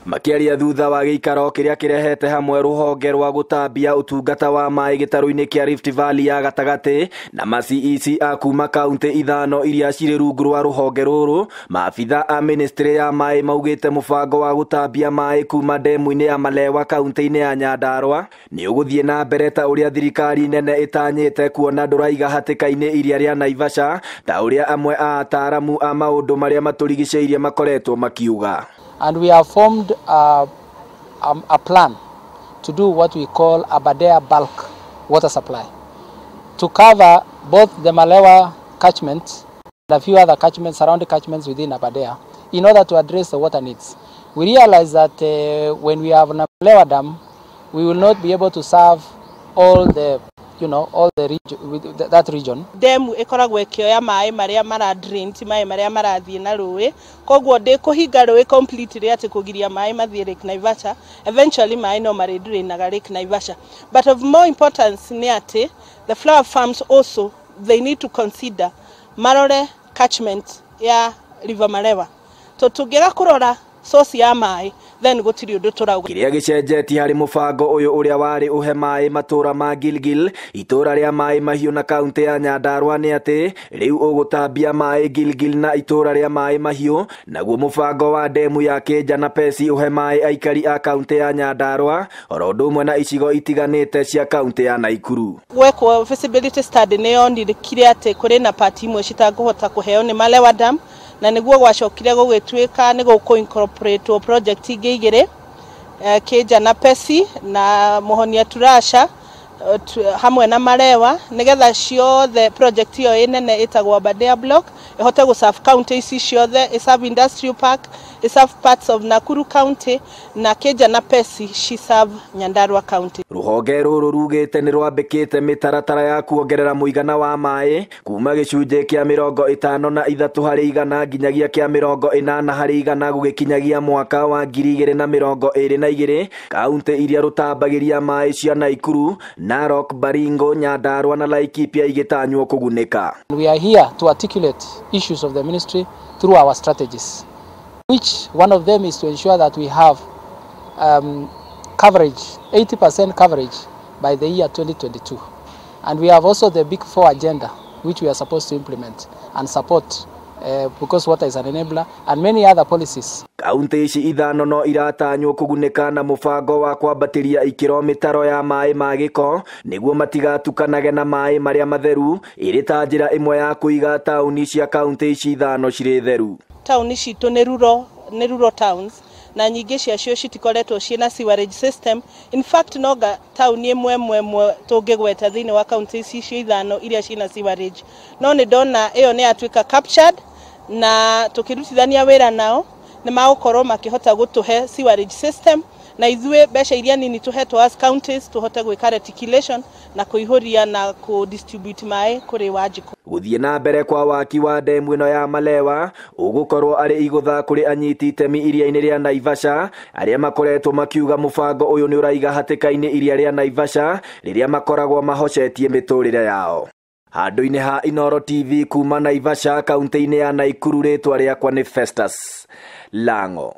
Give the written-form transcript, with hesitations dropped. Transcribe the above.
Makiaria thutha wa giikaro kiria kirehete hamwe ruhonge rwa gutambia utungata wa mai gitaru-ini kia Rift Valley ya gatagati na ma-CEC a kuma kaunti ithano iria ciri rungu rwa ruhonge ruru, maabitha a ministry ya mai maugite mubango wa gutambia mai kuma ndemu-ini ya Malewa kaunti-ini ya Nyandarua ni uguthie na mbere ta uria thirikari nene itanyite, kuona nduraiga hatika-ini iria ria Naivasha ta uria amwe a ataramu a maundu maria maturigiceirie makoretwo makiuga. And we have formed a plan to do what we call Aberdare bulk water supply to cover both the Malewa catchment and a few other catchments, surrounding catchments within Aberdare, in order to address the water needs. We realize that when we have a Malewa dam, we will not be able to serve all the region, that region. Demu ikoragwo ikioya mai maria mara drain ti mai maria marathie na ruwi, koguo de kuhinga ruwi completely ati kugiria mai mathie Lake Naivasha. Eventually mai no mari drain na Lake Naivasha. But of more importance ni ati the flower farms also, they need to consider marore catchment ya River Malewa. To tugera kurora source ya mai, then gutiri undu turauga. Kiria gicenjetie hari mubango uyu uria wari uhe mai matura ma Gilgil, itura ria mai mahiu na kaunti ya Nyandarua ni ati riu ugutambia mai Gilgil na itura ria mai mahiu, naguo mubango wa demu ya Kejana Pesi uhe mai aikari a kaunti ya Nyandarua oro undu umwe na icigo itiganite cia kaunti ya Naikuru. Gwekwo feasibility study ni yonire ati kuri na part imwe citaguhota kuheo ni Malewa dam, na niguo gwacokire gugituika ni guko incorporate project igire Kejana Pesi na Muhonia Turasha hamwe na Malewa nigetha ciothe project iyo inene itagwo Aberdare block ihote gu serve county ici ciothe, serve industrial park, serve parts of Nakuru county, na Kejana Pesi she serve Nyandarua county. Ruhonge ruru rugite ni rwambikite mitaratara ya kuongerera muigana wa mai kuma gicunje kia 53 hari igana nginyagia kia 80 hari igana gugikinyagia mwaka wa 2022. Kaunti iria rutambagiria mai cia Naikuru, Narok, Baringo, Nyandarua na Laikipia igitanywo kuguneka. We are here to articulate issues of the ministry through our strategies, which one of them is to ensure that we have coverage, 80% coverage by the year 2022. And we have also the Big Four agenda, which we are supposed to implement and support because water is an enabler, and many other policies. Kaunti ici ithano no iratanywo kuguneka na mubango wa kwambatiria ikiro mitaro ya mai ma giko niguo matigatukanage na mai maria matheru, iri ta njira imwe ya kuiga tauni cia kaunti ici ithano ciri theru. Tauni citu ni rural towns, na nyingi ciacio citikoretwo ciina sewerage system. In fact noga tauni imwe tungigweta thiini wa kaunti ici ithano iria ciina sewerage, no ni ndona iyo ni atuika captured na tukirutithania wira nao ni magukorwo makihota gutuhe sewerage system, na ithue besha iria nini tuhetwo as counties tuhote gwika reticulation na kuihuria na ku distribute mai kuri Wanjiku. Guthie na mbere kwa waki wa demu ino ya Malewa ugukorwo ari igutha kuri anyiti itemi iria-ini ria Naivasha aria makoretwo makiuga mubango uyu ni uraiga hatika-ini iria ria Naivasha riria makoragwo mahocetie miturire yao. Handu-ini ha Inooro TV kuma Naivasha kaunti-ini ya Naikuru, ritwa riakwa ni Festus Lango.